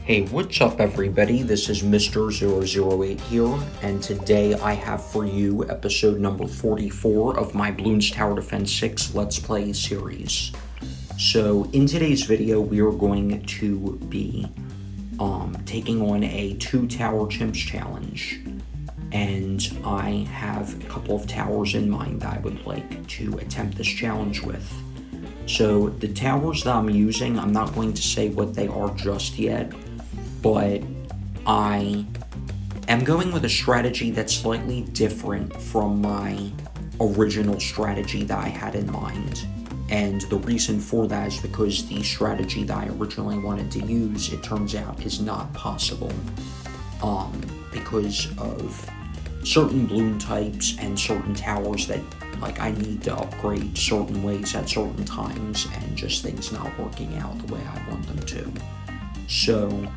Hey, what's up everybody? This is Mr. 008 here, and today I have for you episode number 44 of my Bloons Tower Defense 6 Let's Play series. So, in today's video, we are going to be taking on a Two Tower CHIMPS challenge, and I have a couple of towers in mind that I would like to attempt this challenge with. So, the towers that I'm using, I'm not going to say what they are just yet, but I am going with a strategy that's slightly different from my original strategy that I had in mind. And the reason for that is because the strategy that I originally wanted to use, it turns out, is not possible. Because of certain balloon types and certain towers that I need to upgrade certain ways at certain times, and just things not working out the way I want them to. So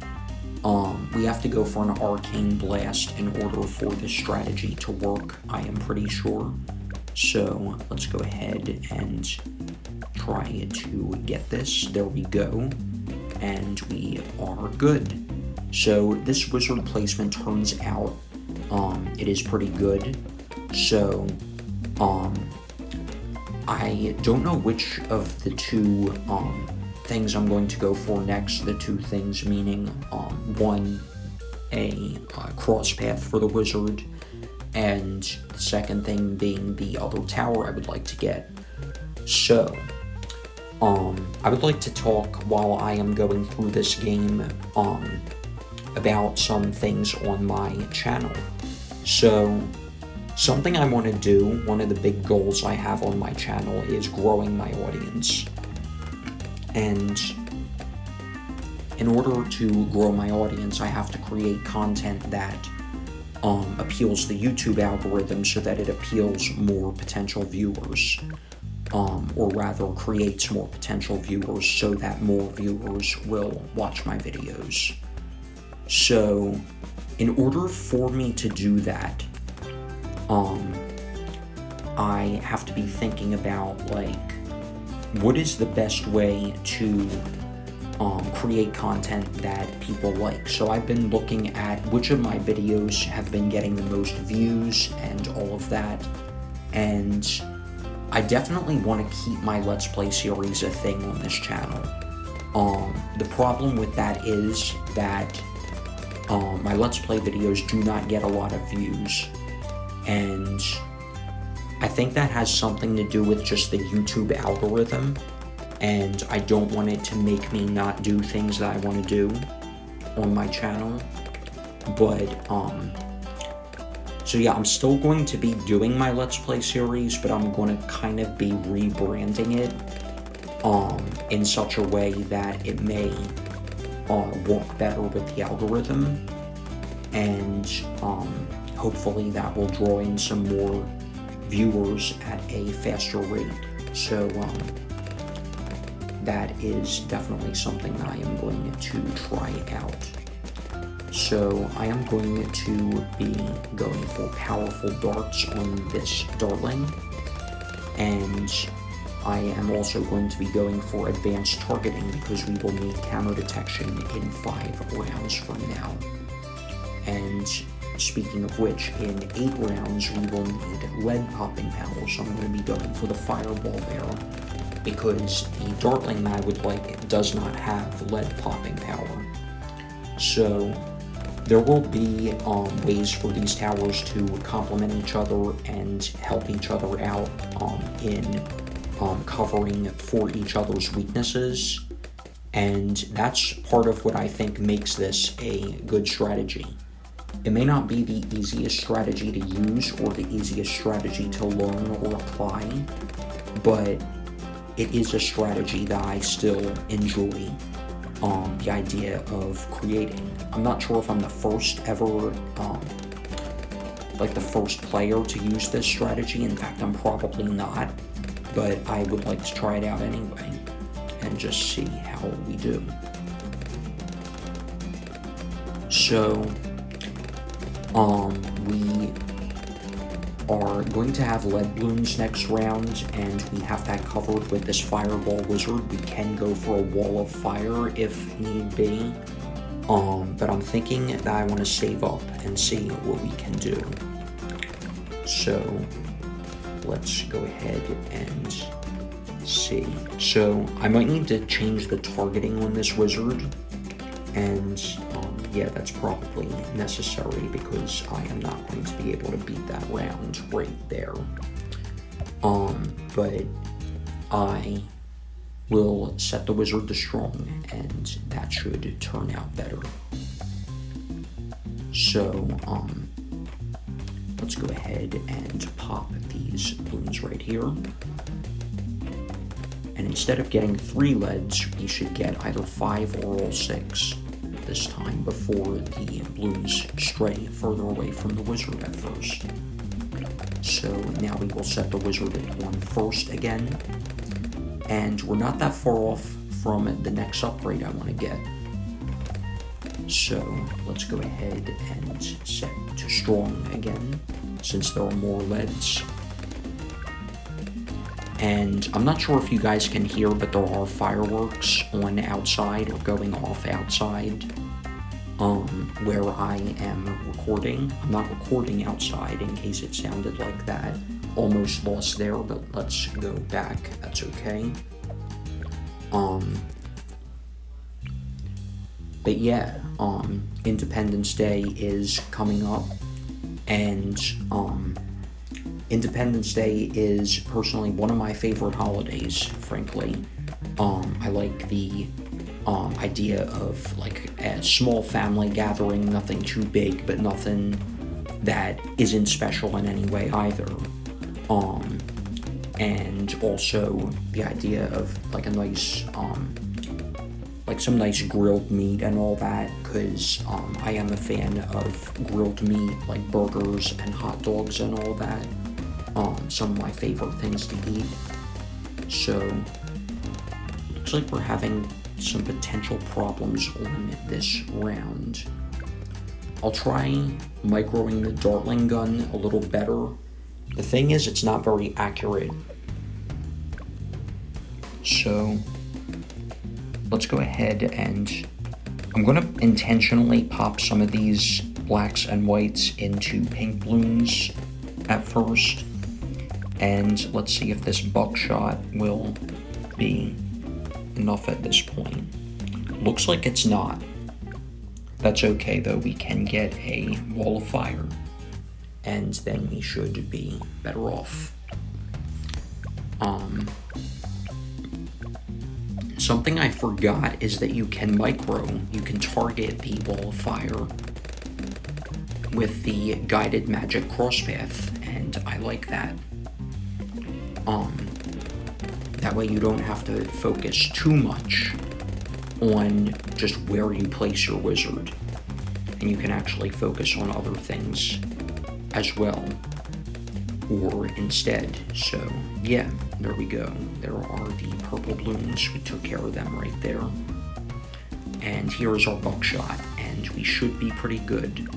we have to go for an arcane blast in order for this strategy to work, I am pretty sure. So let's go ahead and try to get this. There we go. And we are good. So this wizard placement turns out it is pretty good. So I don't know which of the two things I'm going to go for next. The two things meaning one, a cross path for the wizard, and the second thing being the other tower I would like to get. So I would like to talk while I am going through this game about some things on my channel. So something I want to do, one of the big goals I have on my channel, is growing my audience. And in order to grow my audience, I have to create content that appeals to the YouTube algorithm so that it appeals more potential viewers. Or rather, creates more potential viewers so that more viewers will watch my videos. So, in order for me to do that, I have to be thinking about, what is the best way to create content that people like. So I've been looking at which of my videos have been getting the most views and all of that, and I definitely want to keep my Let's Play series a thing on this channel. The problem with that is that my Let's Play videos do not get a lot of views, and I think that has something to do with just the YouTube algorithm, and I don't want it to make me not do things that I want to do on my channel. But, so yeah, I'm still going to be doing my Let's Play series, but I'm going to kind of be rebranding it, in such a way that it may, work better with the algorithm, and, hopefully that will draw in some more viewers at a faster rate. So that is definitely something that I am going to try out. So I am going to be going for powerful darts on this dartling, and I am also going to be going for advanced targeting because we will need camo detection in 5 rounds from now. And speaking of which, in 8 rounds, we will need lead popping power, so I'm going to be going for the fireball there, because the dartling that I would like does not have lead popping power. So there will be ways for these towers to complement each other and help each other out in covering for each other's weaknesses, and that's part of what I think makes this a good strategy. It may not be the easiest strategy to use or the easiest strategy to learn or apply, but it is a strategy that I still enjoy the idea of creating. I'm not sure if I'm the first ever, the first player to use this strategy. In fact, I'm probably not, but I would like to try it out anyway and just see how we do. So we are going to have lead balloons next round, and we have that covered with this fireball wizard. We can go for a wall of fire if need be, But I'm thinking that I want to save up and see what we can do. So let's go ahead and see. So I might need to change the targeting on this wizard, and yeah, that's probably necessary because I am not going to be able to beat that round right there. But I will set the wizard to strong, and that should turn out better. So let's go ahead and pop these balloons right here. And instead of getting 3 leads, we should get either 5 or all 6 this time before the balloons stray further away from the wizard at first. So now we will set the wizard at 1 first again. And we're not that far off from the next upgrade I want to get. So let's go ahead and set to strong again, since there are more leads. And I'm not sure if you guys can hear, but there are fireworks on outside or going off outside where I am recording. I'm not recording outside in case it sounded like that. Almost lost there, but let's go back. That's okay. But yeah, Independence Day is coming up, and Independence Day is personally one of my favorite holidays, frankly. I like the idea of like a small family gathering, nothing too big, but nothing that isn't special in any way either. And also the idea of like a nice, like some nice grilled meat and all that, because I am a fan of grilled meat, like burgers and hot dogs and all that. Some of my favorite things to eat. So, looks like we're having some potential problems on this round. I'll try microing the Dartling gun a little better. The thing is, it's not very accurate. So, let's go ahead and I'm going to intentionally pop some of these blacks and whites into pink balloons at first. And let's see if this buckshot will be enough at this point. Looks like it's not. That's okay though, we can get a wall of fire. And then we should be better off. Something I forgot is that you can target the wall of fire with the guided magic crosspath, and I like that. That way you don't have to focus too much on just where you place your wizard, and you can actually focus on other things as well, or instead. So yeah, there we go. There are the purple balloons. We took care of them right there. And here's our buckshot, and we should be pretty good.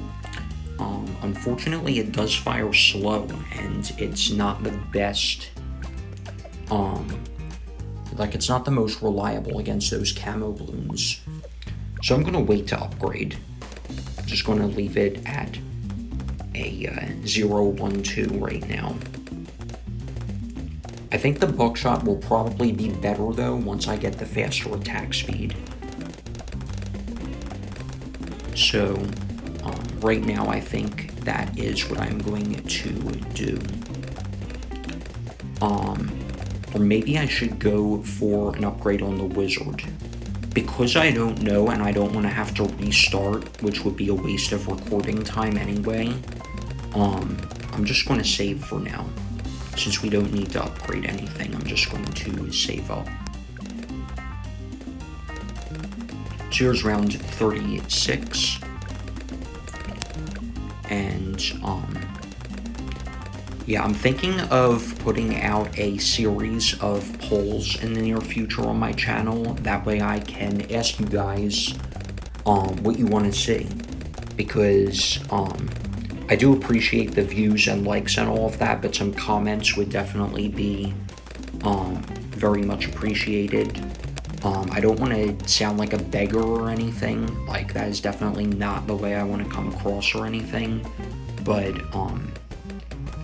Unfortunately, it does fire slow, and it's not the best, like it's not the most reliable against those camo balloons. So I'm gonna wait to upgrade. I'm just gonna leave it at a 0-1-2 right now. I think the buckshot will probably be better though once I get the faster attack speed. So right now I think that is what I'm going to do. Or maybe I should go for an upgrade on the wizard. Because I don't know and I don't want to have to restart, which would be a waste of recording time anyway, I'm just going to save for now. Since we don't need to upgrade anything, I'm just going to save up. So here's round 36. And, yeah, I'm thinking of putting out a series of polls in the near future on my channel. That way I can ask you guys what you want to see. Because I do appreciate the views and likes and all of that, but some comments would definitely be very much appreciated. I don't want to sound like a beggar or anything. Like, feedback. That is definitely not the way I want to come across or anything, but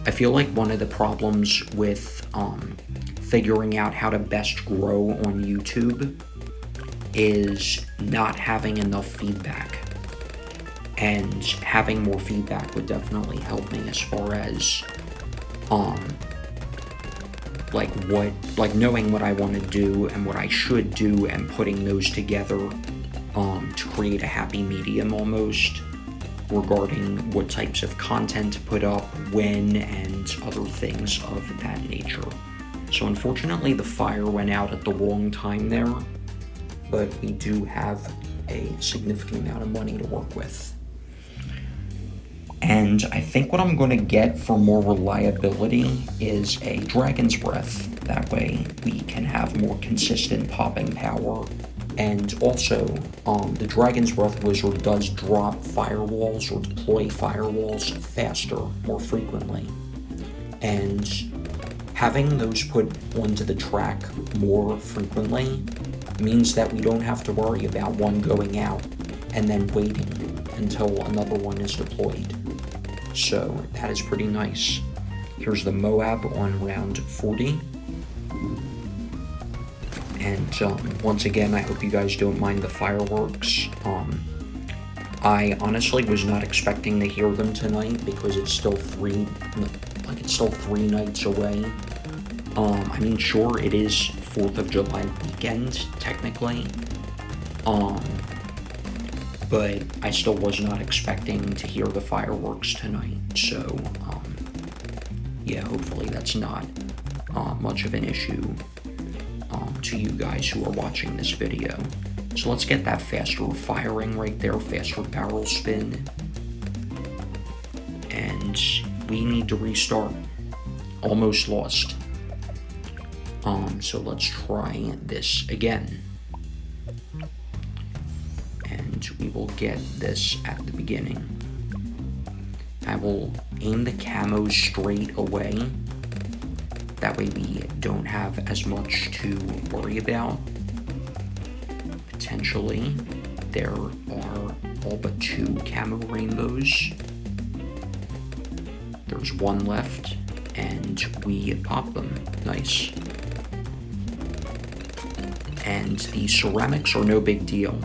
I feel like one of the problems with figuring out how to best grow on YouTube is not having enough feedback, and having more feedback would definitely help me as far as like knowing what I want to do and what I should do, and putting those together to create a happy medium almost, regarding what types of content to put up, when, and other things of that nature. So unfortunately the fire went out at the wrong time there, but we do have a significant amount of money to work with. And I think what I'm going to get for more reliability is a Dragon's Breath. That way we can have more consistent popping power. And also, the Dragon's Breath wizard does drop firewalls or deploy firewalls faster, more frequently. And having those put onto the track more frequently means that we don't have to worry about one going out and then waiting until another one is deployed. So that is pretty nice. Here's the Moab on round 40. And once again, I hope you guys don't mind the fireworks. I honestly was not expecting to hear them tonight because it's still three nights away. I mean, sure, it is 4th of July weekend, technically. But I still was not expecting to hear the fireworks tonight. So, yeah, hopefully that's not much of an issue to you guys who are watching this video. So let's get that faster firing right there, faster barrel spin. And we need to restart. Almost lost. So let's try this again. And we will get this at the beginning. I will aim the camos straight away. That way we don't have as much to worry about. Potentially, there are all but 2 camo rainbows. There's 1 left, and we pop them. Nice. And the ceramics are no big deal.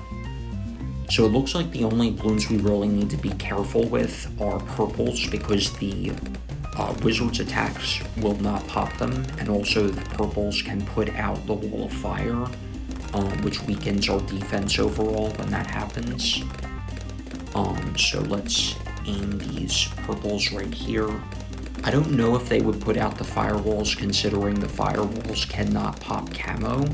So it looks like the only Bloons we really need to be careful with are purples, because the wizard's attacks will not pop them, and also the purples can put out the wall of fire, which weakens our defense overall when that happens. So let's aim these purples right here. I don't know if they would put out the firewalls, considering the firewalls cannot pop camo,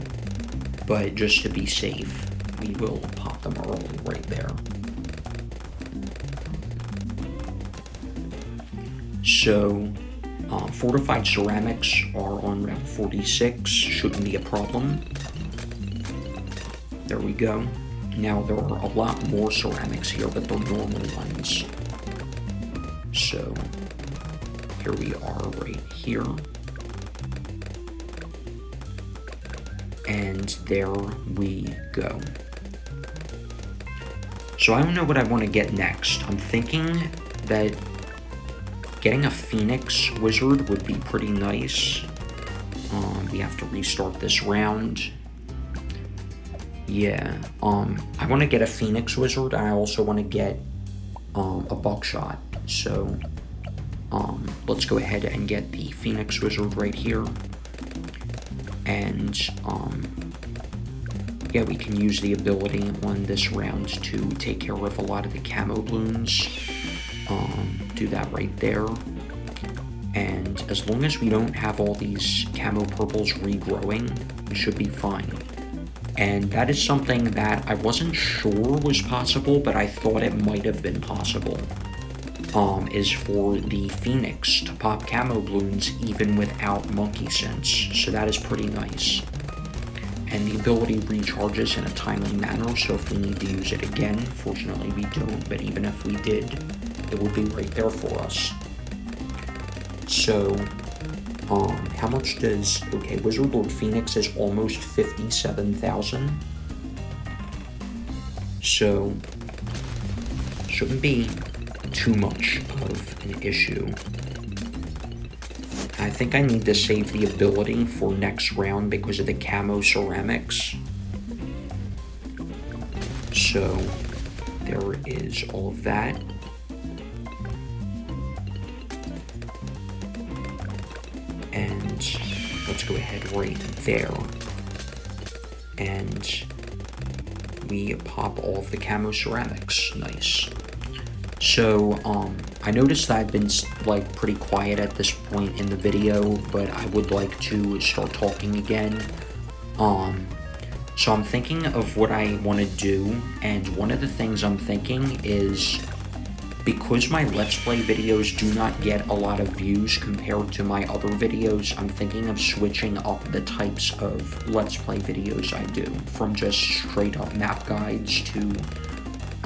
but just to be safe, we will pop them early right there. So, fortified ceramics are on round 46, shouldn't be a problem. There we go. Now there are a lot more ceramics here, but they're normal ones. So, here we are right here. And there we go. So I don't know what I want to get next. I'm thinking that getting a Phoenix Wizard would be pretty nice. We have to restart this round. Yeah, I want to get a Phoenix Wizard, and I also want to get a Buckshot. So let's go ahead and get the Phoenix Wizard right here. And yeah, we can use the ability on this round to take care of a lot of the camo Bloons. Do that right there. And as long as we don't have all these camo purples regrowing, we should be fine. And that is something that I wasn't sure was possible, but I thought it might have been possible. Is for the Phoenix to pop camo Bloons even without Monkey Sense, so that is pretty nice. And the ability recharges in a timely manner, so if we need to use it again, fortunately we don't, but even if we did, it would be right there for us. So, how much does, okay, Wizard Lord Phoenix is almost 57,000. So, Shouldn't be too much of an issue. I think I need to save the ability for next round because of the camo ceramics. So there is all of that. And let's go ahead right there. And we pop all of the camo ceramics. Nice. So, I noticed that I've been, like, pretty quiet at this point in the video, but I would like to start talking again. So I'm thinking of what I want to do, and one of the things I'm thinking is, because my Let's Play videos do not get a lot of views compared to my other videos, I'm thinking of switching up the types of Let's Play videos I do, from just straight up map guides to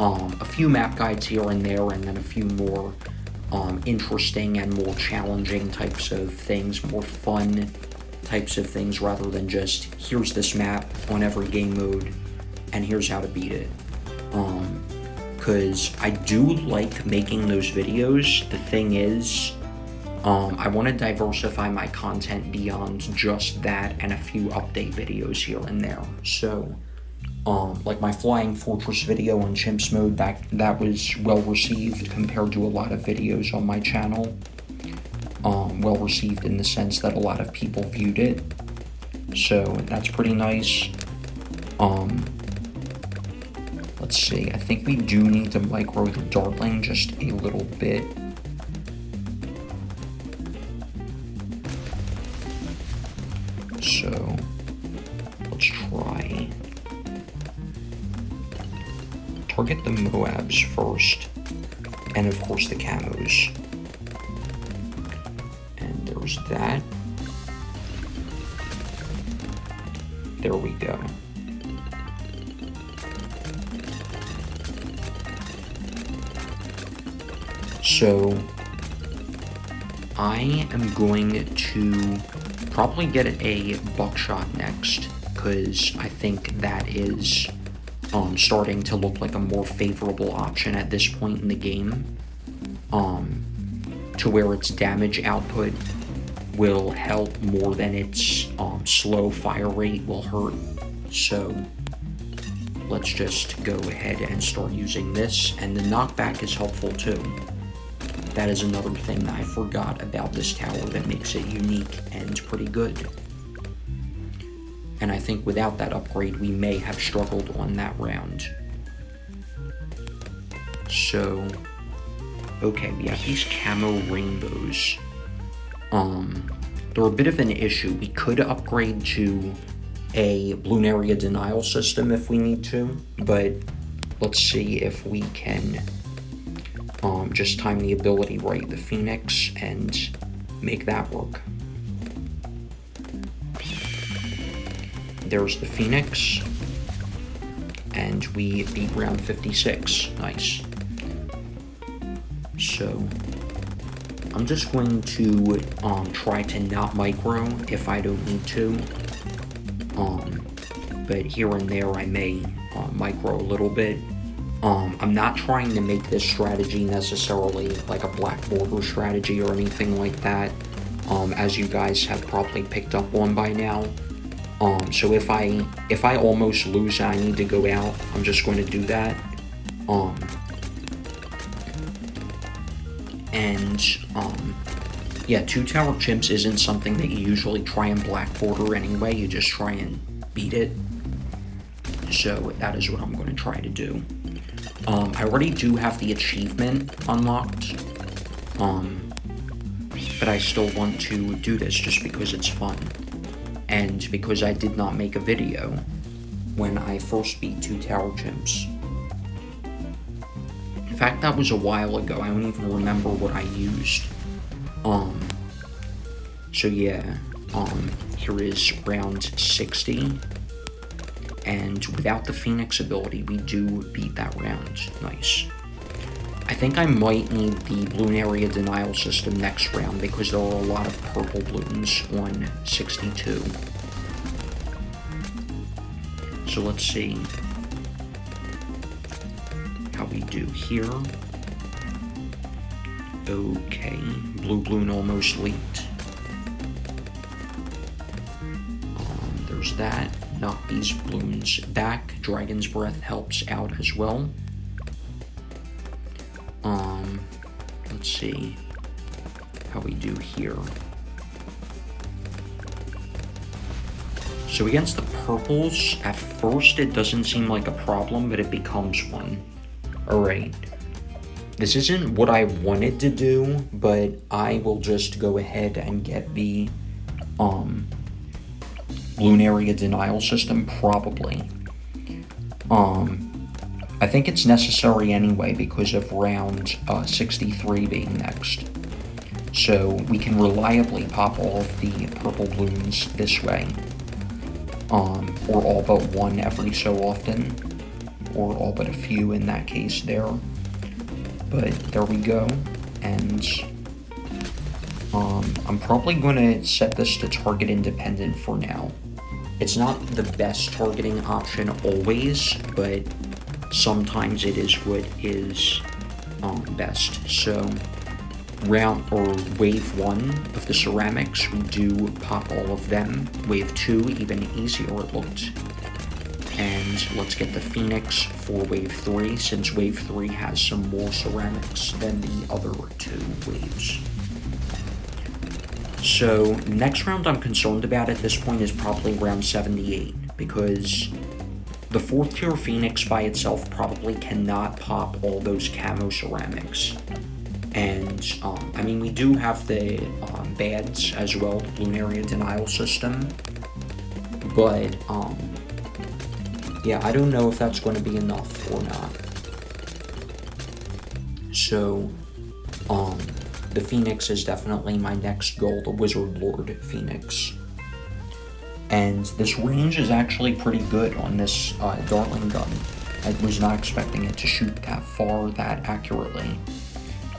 a few map guides here and there, and then a few more interesting and more challenging types of things, more fun types of things, rather than just, here's this map on every game mode, and here's how to beat it. Because I do like making those videos. The thing is, I want to diversify my content beyond just that and a few update videos here and there. So, like my Flying Fortress video on Chimps mode, that was well received compared to a lot of videos on my channel. Well received in the sense that a lot of people viewed it. So that's pretty nice. Let's see, I think we do need to micro the Dartling just a little bit. So let's try. Target the Moabs first, and of course the camos. And there's that. There we go. So I am going to probably get a buckshot next, because I think that is starting to look like a more favorable option at this point in the game, to where its damage output will help more than its slow fire rate will hurt. So let's just go ahead and start using this, and the knockback is helpful too. That is another thing that I forgot about this tower that makes it unique and pretty good. And I think without that upgrade, we may have struggled on that round. So, okay, we have these camo rainbows. They're a bit of an issue. We could upgrade to a balloon area denial system if we need to, but let's see if we can just time the ability right, the Phoenix, and make that work. There's the Phoenix, and we beat round 56. Nice. So I'm just going to try to not micro if I don't need to, but here and there I may micro a little bit. I'm not trying to make this strategy necessarily like a black border strategy or anything like that, as you guys have probably picked up on by now. So if I almost lose and I need to go out, I'm just going to do that. Yeah, Two Tower Chimps isn't something that you usually try and black border anyway, you just try and beat it. So that is what I'm going to try to do. I already do have the achievement unlocked, but I still want to do this just because it's fun, and because I did not make a video when I first beat Two Tower Chimps. In fact, that was a while ago. I don't even remember what I used. So yeah, here is round 60. And without the Phoenix ability, we do beat that round. Nice. I think I might need the balloon area denial system next round, because there are a lot of purple balloons on 62. So let's see how we do here? Okay, blue balloon almost leaked. There's that. Knock these balloons back. Dragon's Breath helps out as well. Let's see how we do here. So against the purples, at first it doesn't seem like a problem, but it becomes one. Alright. This isn't what I wanted to do, but I will just go ahead and get the balloon area denial system, probably. I think it's necessary anyway because of round 63 being next. So we can reliably pop all of the purple balloons this way. Or all but one every so often. Or all but a few in that case there. But there we go. And I'm probably going to set this to target independent for now. It's not the best targeting option always, but sometimes it is what is best. So wave 1 of the ceramics, we do pop all of them. Wave 2, even easier it looked. And let's get the Phoenix for wave 3, since wave 3 has some more ceramics than the other 2 waves. So, next round I'm concerned about at this point is probably round 78, because the 4th tier Phoenix by itself probably cannot pop all those camo ceramics. And, I mean, we do have the bads as well, the balloon area denial system, but, yeah, I don't know if that's going to be enough or not. So, the Phoenix is definitely my next goal, the Wizard Lord Phoenix. And this range is actually pretty good on this Dartling gun. I was not expecting it to shoot that far, that accurately.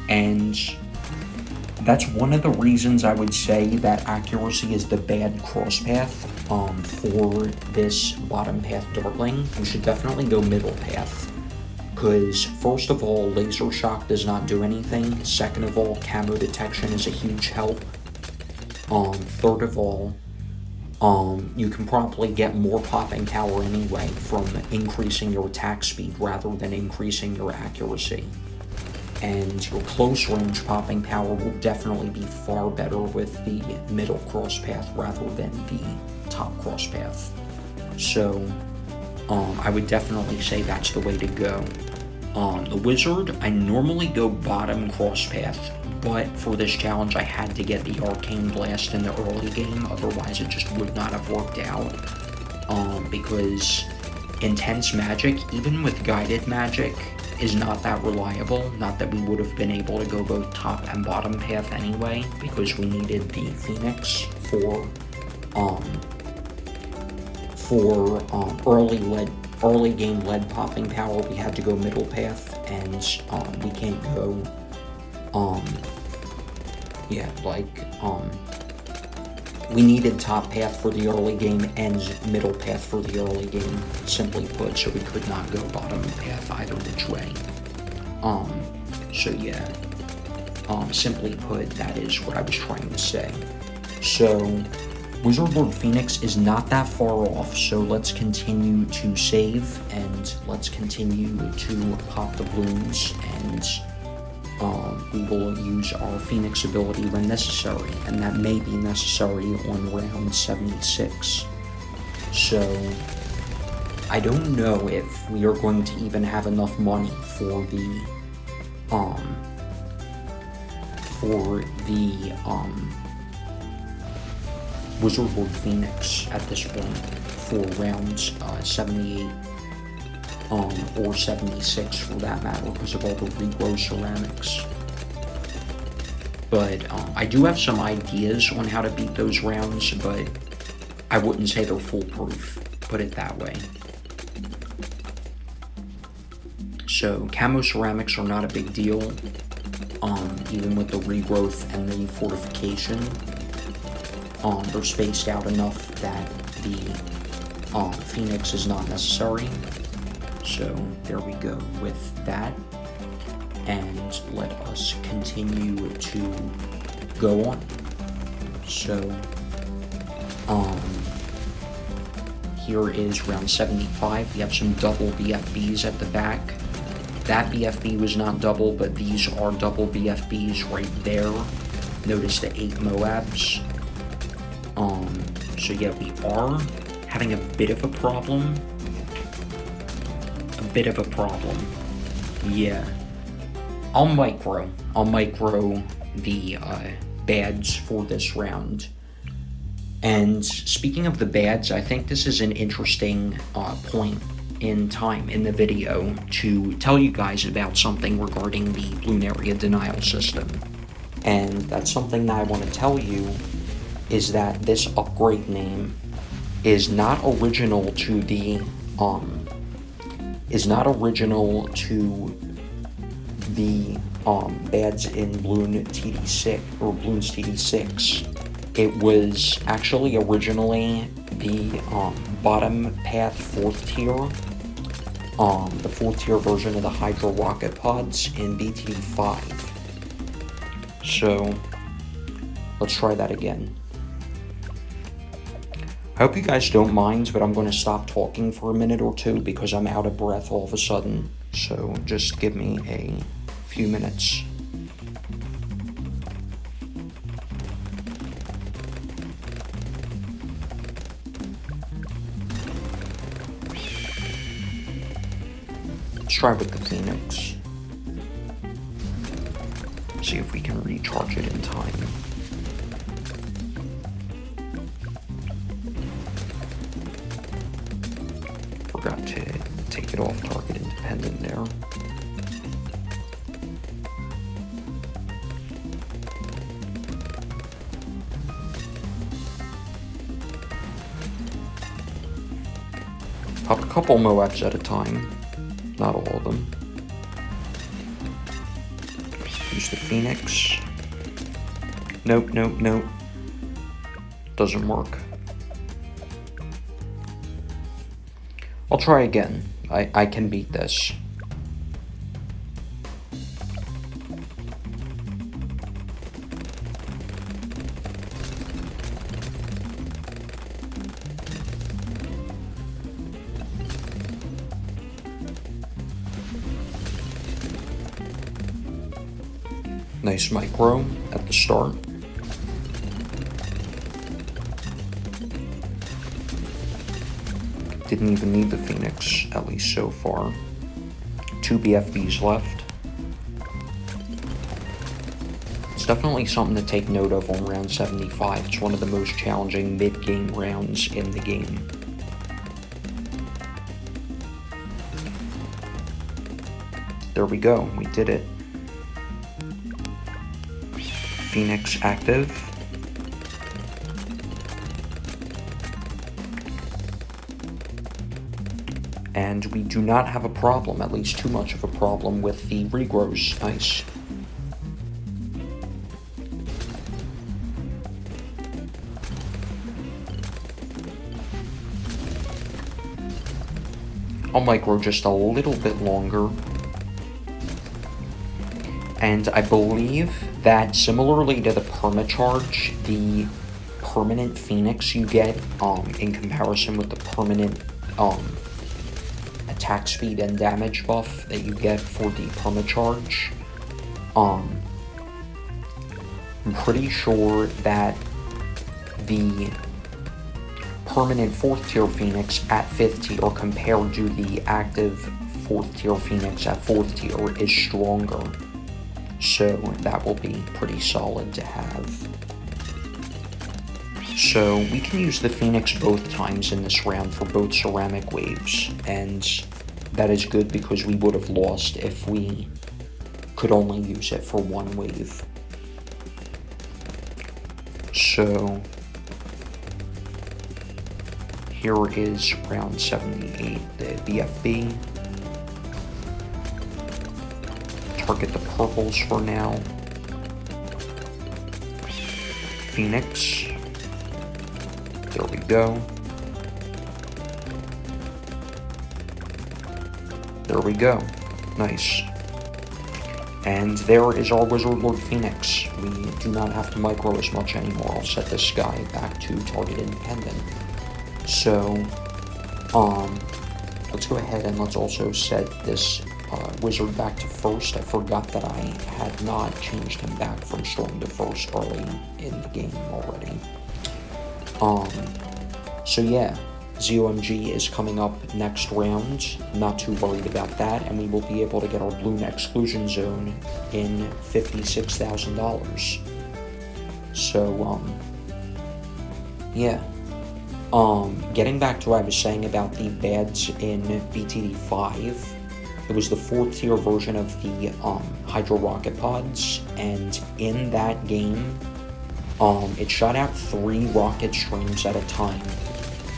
And that's one of the reasons I would say that accuracy is the bad crosspath for this bottom path Dartling. You should definitely go middle path. Because, first of all, laser shock does not do anything. Second of all, camo detection is a huge help. Third of all, you can probably get more popping power anyway from increasing your attack speed rather than increasing your accuracy. And your close range popping power will definitely be far better with the middle cross path rather than the top cross path. So, I would definitely say that's the way to go. The Wizard, I normally go bottom cross path, but for this challenge I had to get the Arcane Blast in the early game, otherwise it just would not have worked out. Because Intense Magic, even with Guided Magic, is not that reliable. Not that we would have been able to go both top and bottom path anyway, because we needed the Phoenix for early game lead popping power. We had to go middle path, and we can't go we needed top path for the early game and middle path for the early game, simply put, so we could not go bottom path either which way. So yeah, simply put, that is what I was trying to say. So, Wizard Lord Phoenix is not that far off, so let's continue to save, and let's continue to pop the balloons, and we will use our Phoenix ability when necessary, and that may be necessary on round 76. So, I don't know if we are going to even have enough money for the Wizard Lord Phoenix at this point for rounds 78 or 76 for that matter, because of all the regrow ceramics. But I do have some ideas on how to beat those rounds, but I wouldn't say they're foolproof, put it that way. So camo ceramics are not a big deal, even with the regrowth and the fortification. They're spaced out enough that the Phoenix is not necessary. So there we go with that. And let us continue to go on. So, here is round 75. We have some double BFBs at the back. That BFB was not double, but these are double BFBs right there. Notice the 8 Moabs. So yeah, we are having a bit of a problem. Yeah. I'll micro the bads for this round. And speaking of the bads, I think this is an interesting point in time in the video to tell you guys about something regarding the Bloon area denial system. And that's something that I want to tell you is that this upgrade name is not original to the bads in Bloon TD6 or Bloons TD6. It was actually originally the bottom path 4th tier, the 4th tier version of the Hydra rocket pods in BTD 5. So let's try that again. I hope you guys don't mind, but I'm going to stop talking for a minute or two because I'm out of breath all of a sudden. So just give me a few minutes. Let's try with the Phoenix. See if we can recharge it in time. Forgot to take it off target independent there. Pop a couple Moabs at a time, not all of them. Use the Phoenix. Nope. Doesn't work. I'll try again. I can beat this. Nice micro at the start. Didn't even need the Phoenix, at least so far. 2 BFBs left. It's definitely something to take note of on round 75. It's one of the most challenging mid-game rounds in the game. There we go, we did it. Phoenix active. And we do not have a problem, at least too much of a problem, with the regrows. Nice. I'll micro just a little bit longer. And I believe that similarly to the permacharge, the permanent Phoenix you get in comparison with the permanent attack speed and damage buff that you get for the permacharge, I'm pretty sure that the permanent 4th tier Phoenix at 5th tier compared to the active 4th tier Phoenix at 4th tier is stronger. So that will be pretty solid to have. So we can use the Phoenix both times in this round for both ceramic waves, and that is good because we would have lost if we could only use it for one wave. So here is round 78, the BFB. Target the purples for now. Phoenix. There we go. There we go. Nice. And there is our Wizard Lord Phoenix. We do not have to micro as much anymore. I'll set this guy back to target independent. So, let's go ahead and let's also set this wizard back to first. I forgot that I had not changed him back from storm to first early in the game already. So yeah, ZOMG is coming up next round. Not too worried about that, and we will be able to get our Bloon exclusion zone in $56,000. So, yeah. Getting back to what I was saying about the bads in BTD 5, it was the 4th tier version of the Hydro Rocket Pods, and in that game, it shot out 3 rocket streams at a time,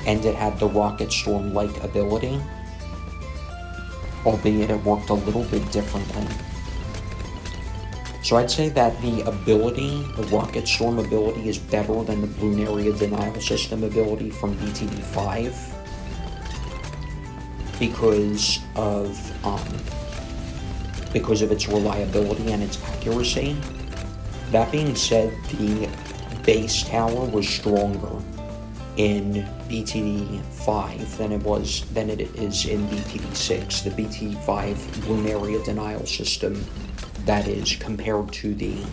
and it had the Rocket Storm-like ability, albeit it worked a little bit differently. So I'd say that the ability, the Rocket Storm ability, is better than the Bloon Area Denial System ability from BTD 5 because of its reliability and its accuracy. That being said, the base tower was stronger in BTD 5 than it is in BTD 6. The BTD 5 Bloon Area Denial System, that is, compared to the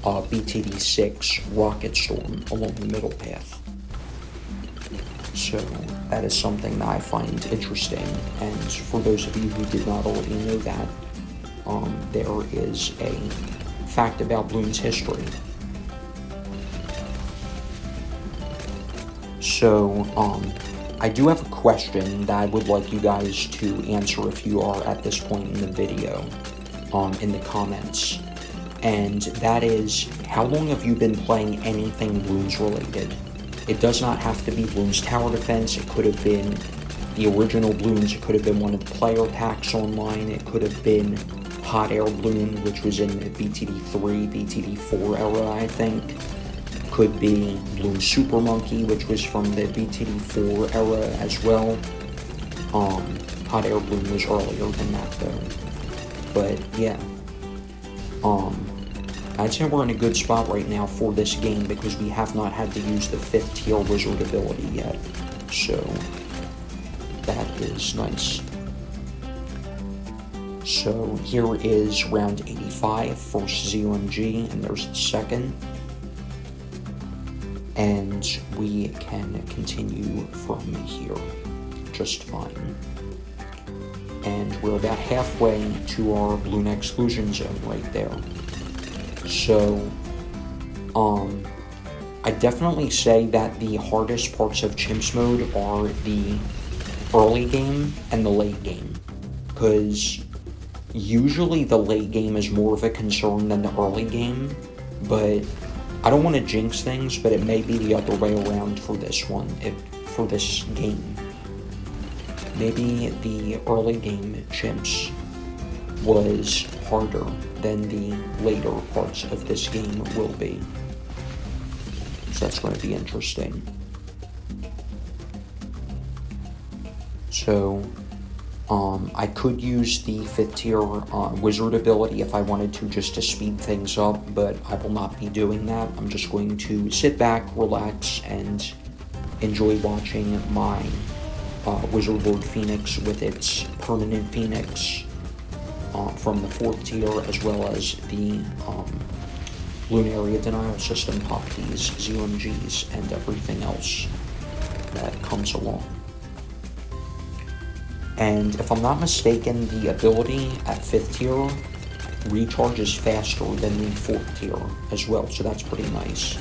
BTD 6 Rocket Storm along the middle path. So that is something that I find interesting, and for those of you who did not already know that, there is a fact about Bloons history. So, I do have a question that I would like you guys to answer if you are at this point in the video, in the comments. And that is, how long have you been playing anything Bloons related? It does not have to be Bloons Tower Defense. It could have been the original Bloons. It could have been one of the player packs online. It could have been Hot Air Bloon, which was in the BTD 3, BTD 4 era, I think. Could be Bloons Super Monkey, which was from the BTD 4 era as well. Hot Air Bloon was earlier than that though. But yeah, I'd say we're in a good spot right now for this game because we have not had to use the 5th tier wizard ability yet. So that is nice. So here is round 85, first ZOMG, and there's the second. And we can continue from here just fine. And we're about halfway to our Bloon exclusion zone right there. So, I definitely say that the hardest parts of Chimps mode are the early game and the late game, because usually the late game is more of a concern than the early game, but I don't want to jinx things, but it may be the other way around for this one, for this game. Maybe the early game Chimps was harder than the later parts of this game will be. So that's going to be interesting. So, I could use the 5th tier wizard ability if I wanted to, just to speed things up, but I will not be doing that. I'm just going to sit back, relax, and enjoy watching my Wizard Lord Phoenix with its permanent Phoenix from the 4th tier, as well as the Bloon Area Denial System Poppies, ZOMGs, and everything else that comes along. And if I'm not mistaken, the ability at 5th tier recharges faster than the 4th tier as well, so that's pretty nice.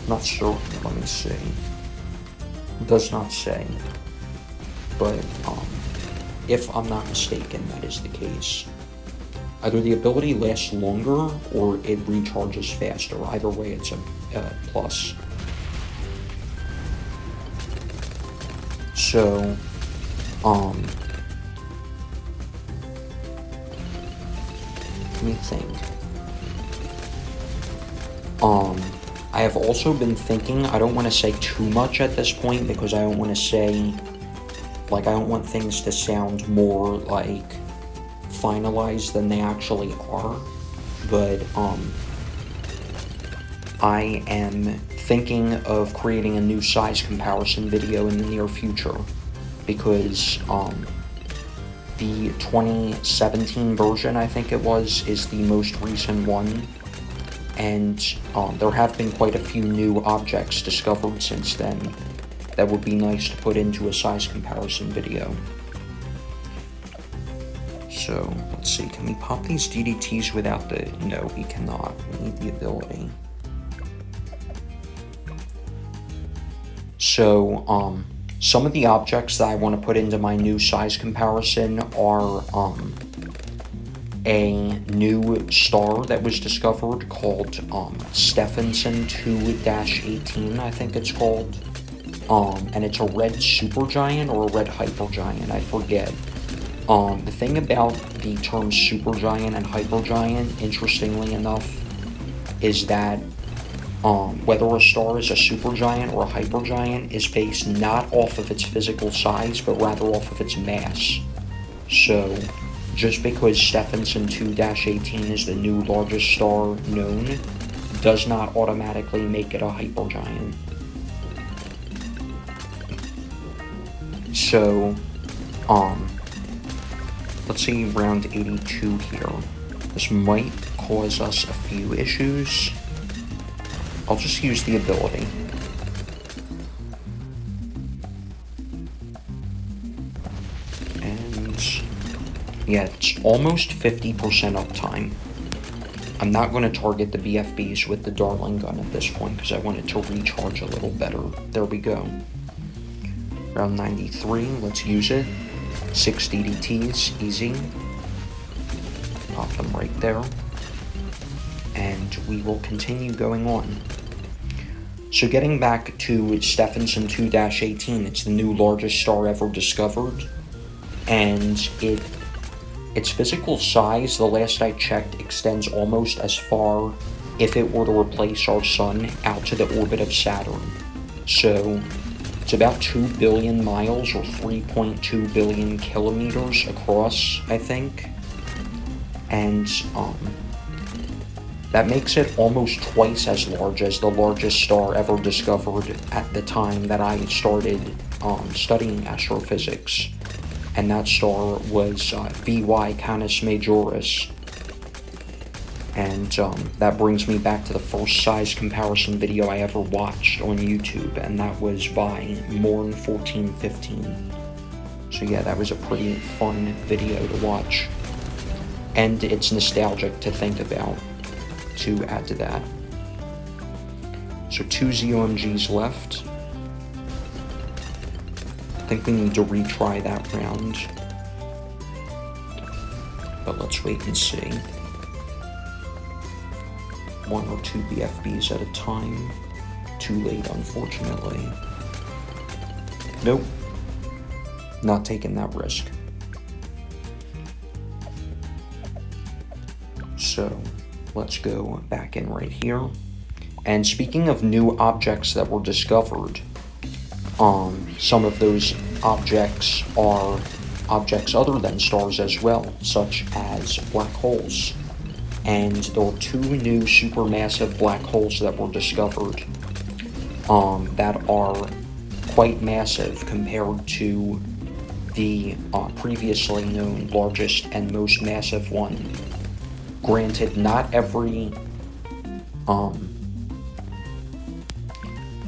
Not sure, let me see. It does not say, but if I'm not mistaken, that is the case. Either the ability lasts longer or it recharges faster. Either way, it's a plus. So, let me think. I have also been thinking, I don't want to say too much at this point because I don't want to say Like, I don't want things to sound more, like, finalized than they actually are. But, I am thinking of creating a new size comparison video in the near future. Because, the 2017 version, I think it was, is the most recent one. And, there have been quite a few new objects discovered since then that would be nice to put into a size comparison video. So, let's see, can we pop these DDTs without the... No, we cannot. We need the ability. So, some of the objects that I want to put into my new size comparison are, a new star that was discovered called, Stephenson 2-18, I think it's called. And it's a red supergiant or a red hypergiant, I forget. The thing about the terms supergiant and hypergiant, interestingly enough, is that whether a star is a supergiant or a hypergiant is based not off of its physical size, but rather off of its mass. So, just because Stephenson 2-18 is the new largest star known, does not automatically make it a hypergiant. So, let's see, round 82 here. This might cause us a few issues. I'll just use the ability. And, yeah, it's almost 50% uptime. I'm not going to target the BFBs with the Darling gun at this point, because I want it to recharge a little better. There we go. Round 93, let's use it. 6 DDTs, easy. Pop them right there. And we will continue going on. So getting back to Stephenson 2-18, it's the new largest star ever discovered. And its physical size, the last I checked, extends almost as far, if it were to replace our sun, out to the orbit of Saturn. So it's about 2 billion miles or 3.2 billion kilometers across, I think. And that makes it almost twice as large as the largest star ever discovered at the time that I started studying astrophysics. And that star was VY Canis Majoris. And that brings me back to the first size comparison video I ever watched on YouTube, and that was by Morn1415. So yeah, that was a pretty fun video to watch. And it's nostalgic to think about, to add to that. So 2 ZOMGs left. I think we need to retry that round. But let's wait and see. 1 or 2 BFBs at a time. Too late, unfortunately. Nope. Not taking that risk. So, let's go back in right here. And speaking of new objects that were discovered, some of those objects are objects other than stars as well, such as black holes. And there were 2 new supermassive black holes that were discovered that are quite massive compared to the previously known largest and most massive one. Granted, not every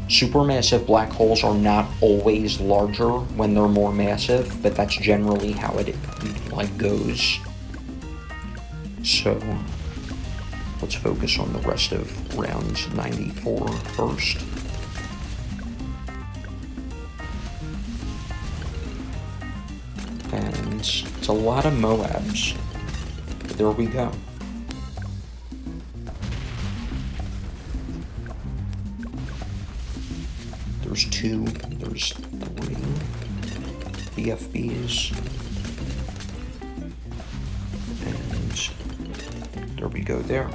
supermassive black holes are not always larger when they're more massive, but that's generally how it goes. So let's focus on the rest of round 94 first. And it's a lot of Moabs, but there we go. There's 2, there's 3 BFBs, and there we go there.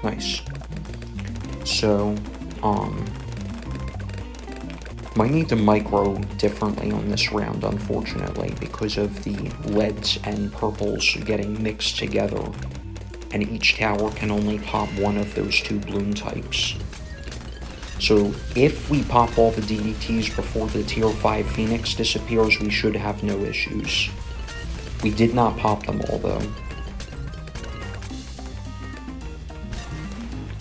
Nice. So, Might need to micro differently on this round, unfortunately, because of the leads and purples getting mixed together, and each tower can only pop one of those two bloom types. So if we pop all the DDTs before the tier 5 Phoenix disappears, we should have no issues. We did not pop them all, though.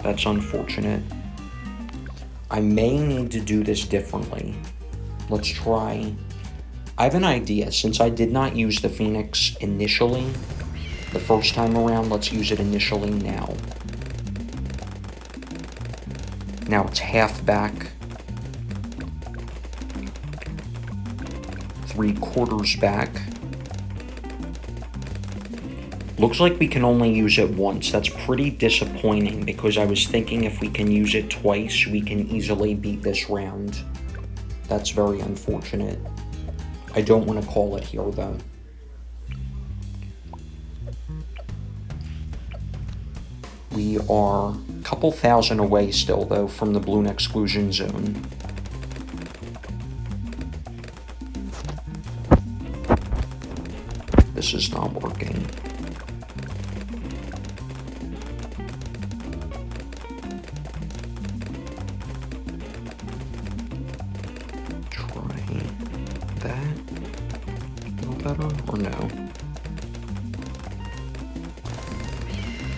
That's unfortunate. I may need to do this differently. Let's try. I have an idea. Since I did not use the Phoenix initially, the first time around, let's use it initially now. Now it's half back. 3/4 back. Looks like we can only use it once. That's pretty disappointing because I was thinking if we can use it twice, we can easily beat this round. That's very unfortunate. I don't want to call it here, though. We are a couple thousand away still, though, from the balloon exclusion zone. This is not working. That a little better, or no?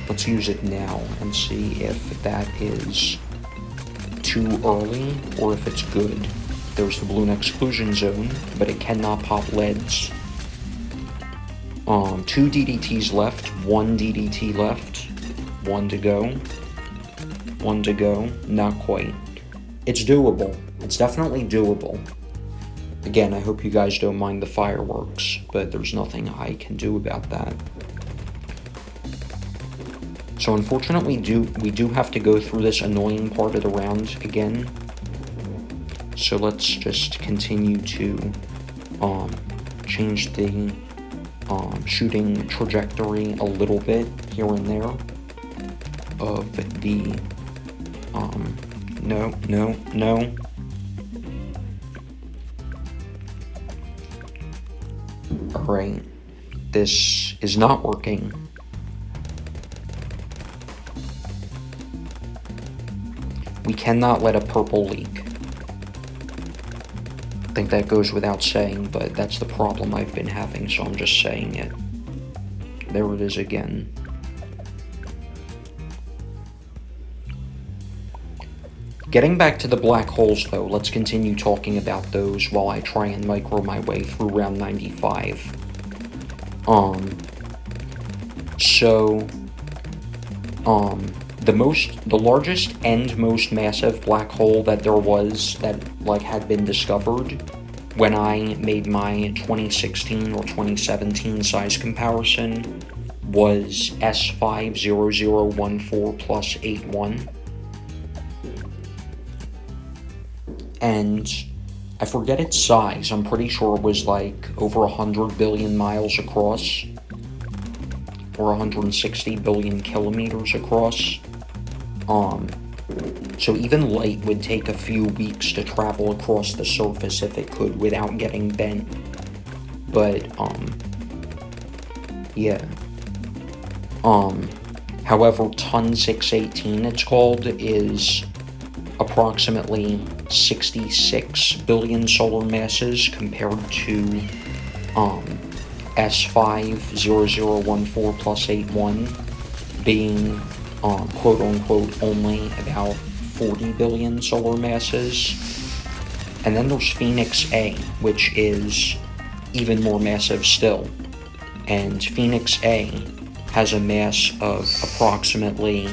Let's use it now and see if that is too early or if it's good. There's the balloon exclusion zone, but it cannot pop leads. 2 DDTs left, 1 DDT left, 1 to go, 1 to go, not quite. It's doable. It's definitely doable. Again, I hope you guys don't mind the fireworks, but there's nothing I can do about that. So unfortunately, we do have to go through this annoying part of the round again. So let's just continue to change the shooting trajectory a little bit here and there of the no. Alright, this is not working. We cannot let a purple leak. I think that goes without saying, but that's the problem I've been having, so I'm just saying it. There it is again. Getting back to the black holes, though, let's continue talking about those while I try and micro my way through round 95. The largest and most massive black hole that there was that, like, had been discovered when I made my 2016 or 2017 size comparison was S50014 plus 81. And I forget its size. I'm pretty sure it was like over 100 billion miles across, or 160 billion kilometers across. So even light would take a few weeks to travel across the surface if it could without getting bent. But, yeah. However, Ton 618, it's called, is approximately 66 billion solar masses compared to S50014 plus 81 being quote-unquote only about 40 billion solar masses. And then there's Phoenix A, which is even more massive still. And Phoenix A has a mass of approximately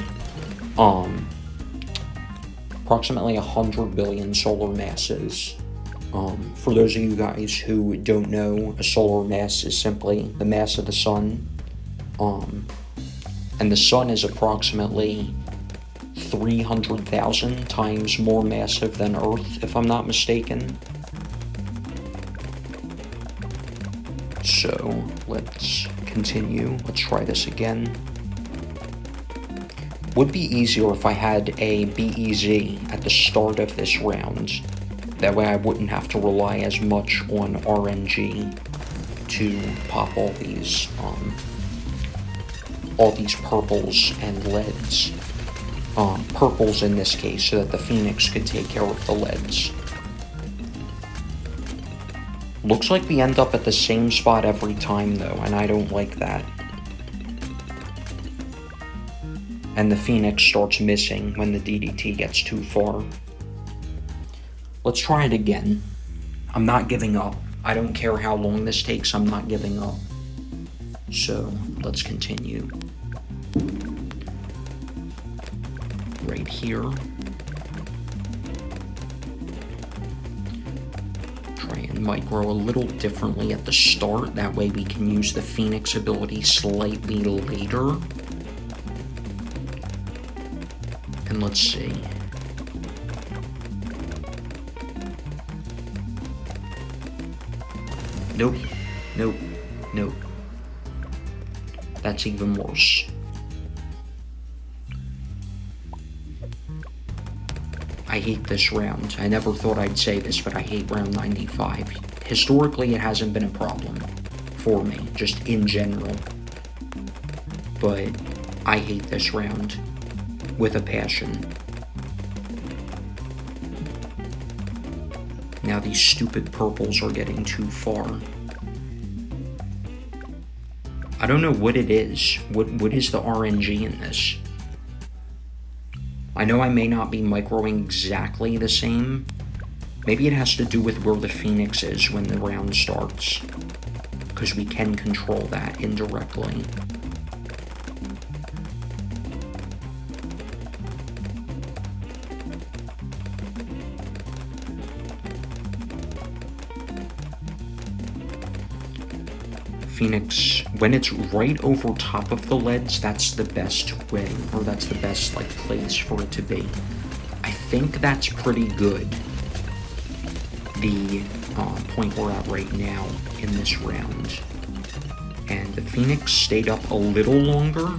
100 billion solar masses. For those of you guys who don't know, a solar mass is simply the mass of the sun. And the sun is approximately 300,000 times more massive than Earth, if I'm not mistaken. So, let's continue. Let's try this again. Would be easier if I had a BEZ at the start of this round, That way I wouldn't have to rely as much on RNG to pop all these purples and leads. Purples in this case, so that the Phoenix could take care of the leads. Looks like we end up at the same spot every time though, and I don't like that. And the Phoenix starts missing when the DDT gets too far. Let's try it again. I'm not giving up. I don't care how long this takes, I'm not giving up. So, let's continue. Right here. Try and micro a little differently at the start, that way we can use the Phoenix ability slightly later. And let's see. Nope, nope, nope. That's even worse. I hate this round. I never thought I'd say this, but I hate round 95. Historically, it hasn't been a problem for me, just in general. But I hate this round with a passion. Now these stupid purples are getting too far. I don't know what it is. What is the RNG in this? I know I may not be microing exactly the same. Maybe it has to do with where the Phoenix is when the round starts, because we can control that indirectly. Phoenix, when it's right over top of the leads, that's the best way, or that's the best like place for it to be. I think that's pretty good, the point we're at right now in this round. And the Phoenix stayed up a little longer.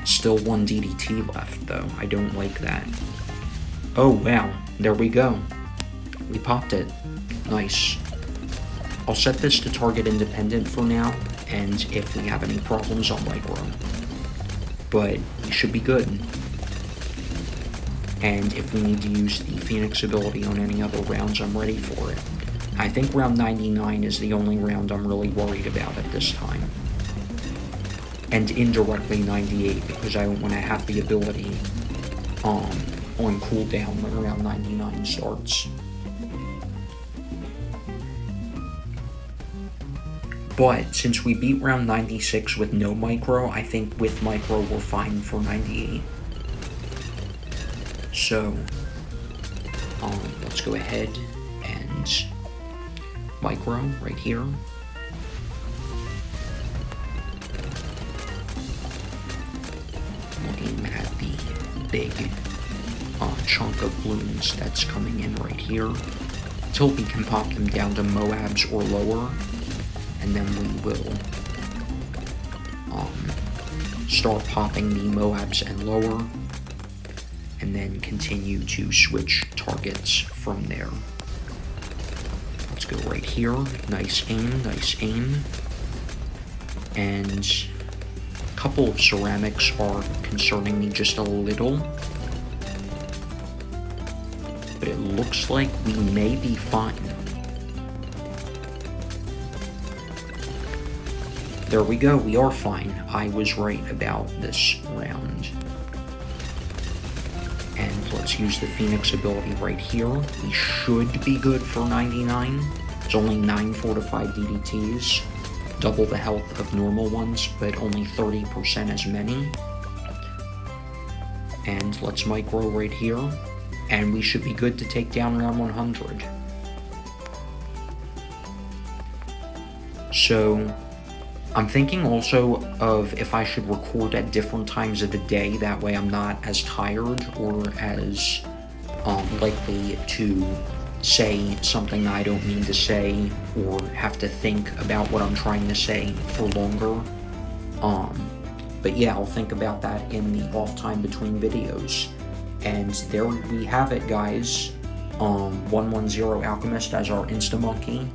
Still one DDT left though, I don't like that. Oh wow, there we go. We popped it, nice. I'll set this to target independent for now, and if we have any problems, I'll micro. But we should be good. And if we need to use the Phoenix ability on any other rounds, I'm ready for it. I think round 99 is the only round I'm really worried about at this time. And indirectly 98, because I don't want to have the ability on cooldown when round 99 starts. But since we beat round 96 with no micro, I think with micro we're fine for 98. So, let's go ahead and micro right here. We'll aim at the big chunk of Bloons that's coming in right here, until we can pop them down to Moabs or lower. And then we will start popping the Moabs and lower, and then continue to switch targets from there. Let's go right here. Nice aim, nice aim. And a couple of ceramics are concerning me just a little. But it looks like we may be fine. There we go, we are fine. I was right about this round. And let's use the Phoenix ability right here. We should be good for 99. It's only 9 fortified DDTs. Double the health of normal ones, but only 30% as many. And let's micro right here. And we should be good to take down round 100. So, I'm thinking also of if I should record at different times of the day, that way I'm not as tired or as likely to say something I don't mean to say, or have to think about what I'm trying to say for longer. But yeah, I'll think about that in the off time between videos. And there we have it, guys. 110 Alchemist as our Insta-Monkey.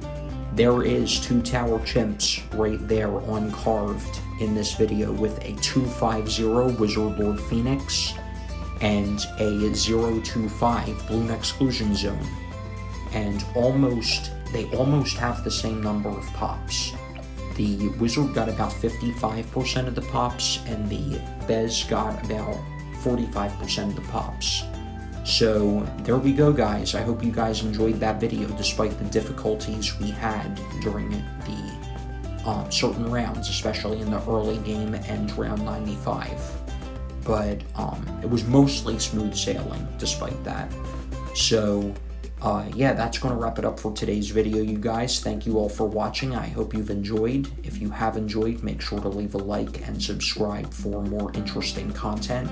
There is Two Tower Chimps right there on carved in this video with a 250 Wizard Lord Phoenix and a 025 Bloon Exclusion Zone. And they almost have the same number of pops. The Wizard got about 55% of the pops, and the Bez got about 45% of the pops. So there we go, guys. I hope you guys enjoyed that video despite the difficulties we had during the certain rounds, especially in the early game and round 95. But it was mostly smooth sailing despite that. So yeah, that's going to wrap it up for today's video, you guys. Thank you all for watching. I hope you've enjoyed. If you have enjoyed, make sure to leave a like and subscribe for more interesting content.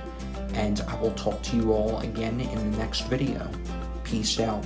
And I will talk to you all again in the next video. Peace out.